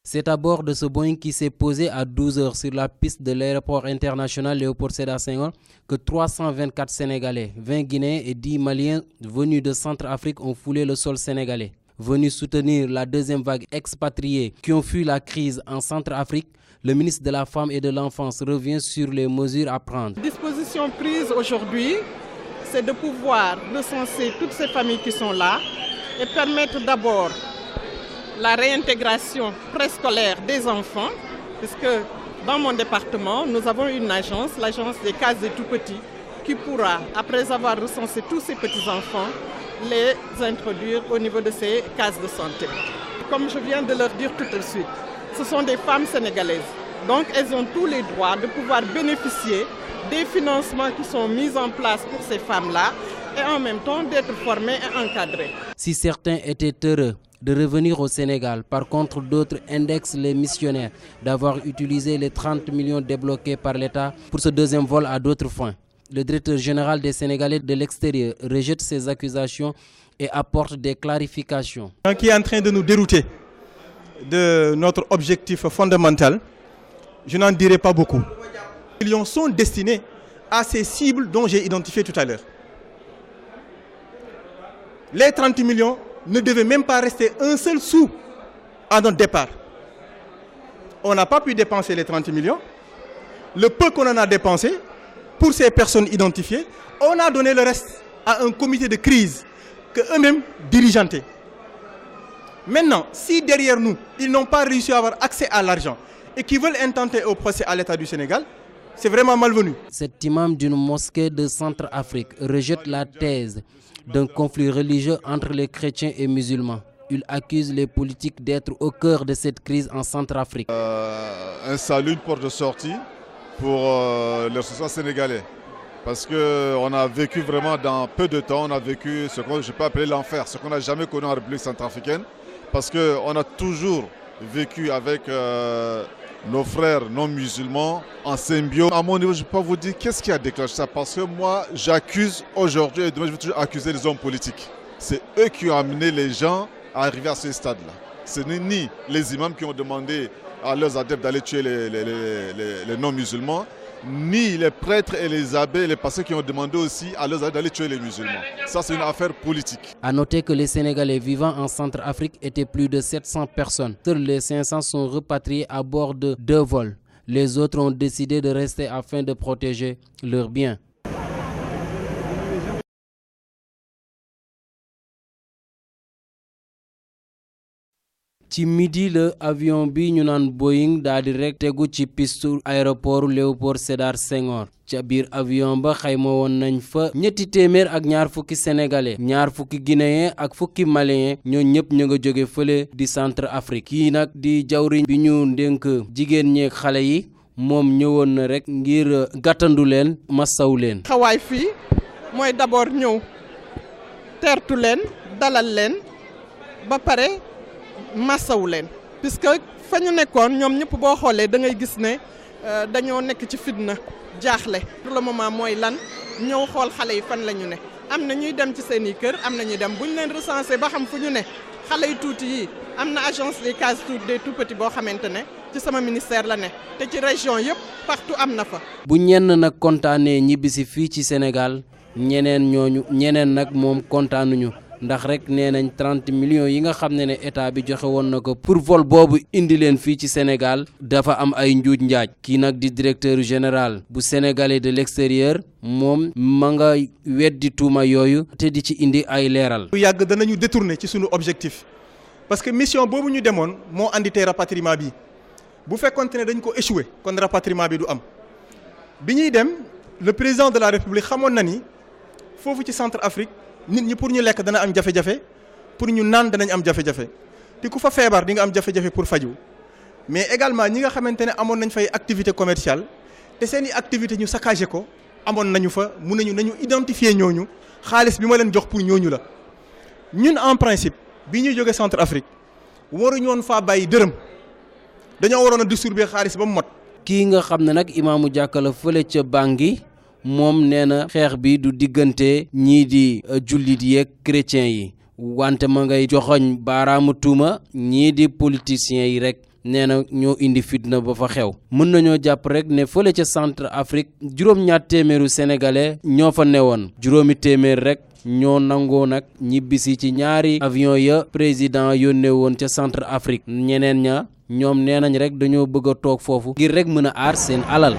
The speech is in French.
C'est à bord de ce Boeing qui s'est posé à 12 h sur la piste de l'aéroport international Léopold Sédar Senghor que 324 Sénégalais, 20 Guinéens et 10 Maliens venus de Centrafrique ont foulé le sol sénégalais. Venus soutenir la deuxième vague expatriés qui ont fui la crise en Centrafrique, le ministre de la Femme et de l'Enfance revient sur les mesures à prendre. La disposition prise aujourd'hui, c'est de pouvoir recenser toutes ces familles qui sont là et permettre d'abord la réintégration préscolaire des enfants, puisque dans mon département, nous avons une agence, l'agence des cases des tout-petits, qui pourra, après avoir recensé tous ces petits-enfants, les introduire au niveau de ces cases de santé. Comme je viens de leur dire tout de suite, ce sont des femmes sénégalaises. Donc elles ont tous les droits de pouvoir bénéficier des financements qui sont mis en place pour ces femmes-là et en même temps d'être formées et encadrées. Si certains étaient heureux de revenir au Sénégal, par contre d'autres indexent les missionnaires d'avoir utilisé les 30 millions débloqués par l'État pour ce deuxième vol à d'autres fins. Le directeur général des Sénégalais de l'extérieur rejette ces accusations et apporte des clarifications. Qui est en train de nous dérouter de notre objectif fondamental, je n'en dirai pas beaucoup. Les millions sont destinés à ces cibles dont j'ai identifié tout à l'heure. Les 30 millions ne devaient même pas rester un seul sou à notre départ. On n'a pas pu dépenser les 30 millions. Le peu qu'on en a dépensé, pour ces personnes identifiées, on a donné le reste à un comité de crise que eux-mêmes dirigeantaient. Maintenant, si derrière nous, ils n'ont pas réussi à avoir accès à l'argent et qu'ils veulent intenter au procès à l'État du Sénégal, c'est vraiment malvenu. Cet imam d'une mosquée de Centrafrique rejette la thèse d'un conflit religieux entre les chrétiens et musulmans. Il accuse les politiques d'être au cœur de cette crise en Centrafrique. Un salut, une porte de sortie pour les ressortissants sénégalais. Parce qu'on a vécu vraiment dans peu de temps, on a vécu ce que je peux appeler l'enfer, ce qu'on n'a jamais connu en République centrafricaine. Parce qu'on a toujours vécu avec nos frères non musulmans en symbiose. À mon niveau, je ne peux pas vous dire qu'est-ce qui a déclenché ça. Parce que moi, j'accuse aujourd'hui et demain, je vais toujours accuser les hommes politiques. C'est eux qui ont amené les gens à arriver à ce stade-là. Ce n'est ni les imams qui ont demandé à leurs adeptes d'aller tuer les non-musulmans, ni les prêtres et les abbés et les pasteurs qui ont demandé aussi à leurs adeptes d'aller tuer les musulmans. Ça, c'est une affaire politique. A noter que les Sénégalais vivant en Centrafrique étaient plus de 700 personnes. Seuls les 500 sont repatriés à bord de 2 vols. Les autres ont décidé de rester afin de protéger leurs biens. ci midi le avion bi ñu naan Boeing daal di rek tegu ci piste aéroport Léopold Sédar Senghor ca biir avion ba xayma woon nañ fa ñetti téeméer ak ñaar fukki sénégalais ñaar fukki guinéen ak fukki malien ñoo ñëpp ñu nga jóge fële di Centrafrique kii nag di jawriñ bi ñu ndénk jigéen ñeeg xale yi moom ñëwoon na rek ngir gàttandu leen masaw leen. xawaay fii mooy d'abord ñëw teertu leen dalal leen ba pare massawu leen puisque fa ñu nekkoon ñoom ñëpp boo xoolee da ngay gis ne dañoo nekk ci fitna jaaxle pour le moment mooy lan ñëw xool xale yi fan la ñu ne am na ñuy dem ci seen i kër am na ñuy dem bu ñu leen recensé ba xam fu ñu ne xale yu tuuti yi am na agence des cases des tout petits boo xamante ne ci sama ministère la ne te ci région yëpp partout am na fa. bu ñenn nag kontaanee ñibbisi fii ci Sénégal ñeneen nag moom kontaanuñu. ndax rek nee nañ 30 millions yi nga xam ne état bi joxe woon na ko pour vol boobu indi leen fii ci Sénégal dafa am ay njuuj njaaj kii nag di directeur général bu sénégalais de l'extérieur moom ma nga weddi tuuma yooyu te di ci indi ay leeral. lu yàgg danañu détourner ci sunu objectif parce que mission boobu ñu demoon moo andi tey rapatriement bi bu fekkonte ne dañ ko échoué kon rapatriement bi du am bi ñuy dem le président de la République xamoon na ni foofu ci Centrafrique. nit ñi pour ñu lekk dana am jafe-jafe pour ñu naan danañ am jafe-jafe te ku fa feebar di nga am jafe-jafe pour faju mais également ñi nga xamante ne amoon nañ fay activité commerciale te seen i activité ñu saccagé ko amoon nañu fa mun nañu identifier ñooñu xaalis bi ma leen jox pour ñooñu la ñun en principe bi ñuy jógee Centrafrique waruñu woon faa bàyyi dërëm dañoo waroon a distribuer xaalis ba mu mot. kii nga xam ne nag imaamu jàkka la fële ca Bangui moom nee na xeex bi du diggante ñii di jullit yeeg chrétien yi wante ma ngay joxoñ baaraamu tuuma ñii di politiciens yi rek nee na ñoo indi fitna ba fa xew mën nañoo jàpp rek ne fële ca centre Afrique juróom-ñaar téeméeru sénégalais ñoo fa newoon juróomi téeméer rek ñoo nangoo nag ñibbisi ci ñaari avion ya président yónnee woon ca centre Afrique ñeneen ña ñoom nee nañ rek dañoo bëgg a toog foofu ngir rek mën a aar seen alal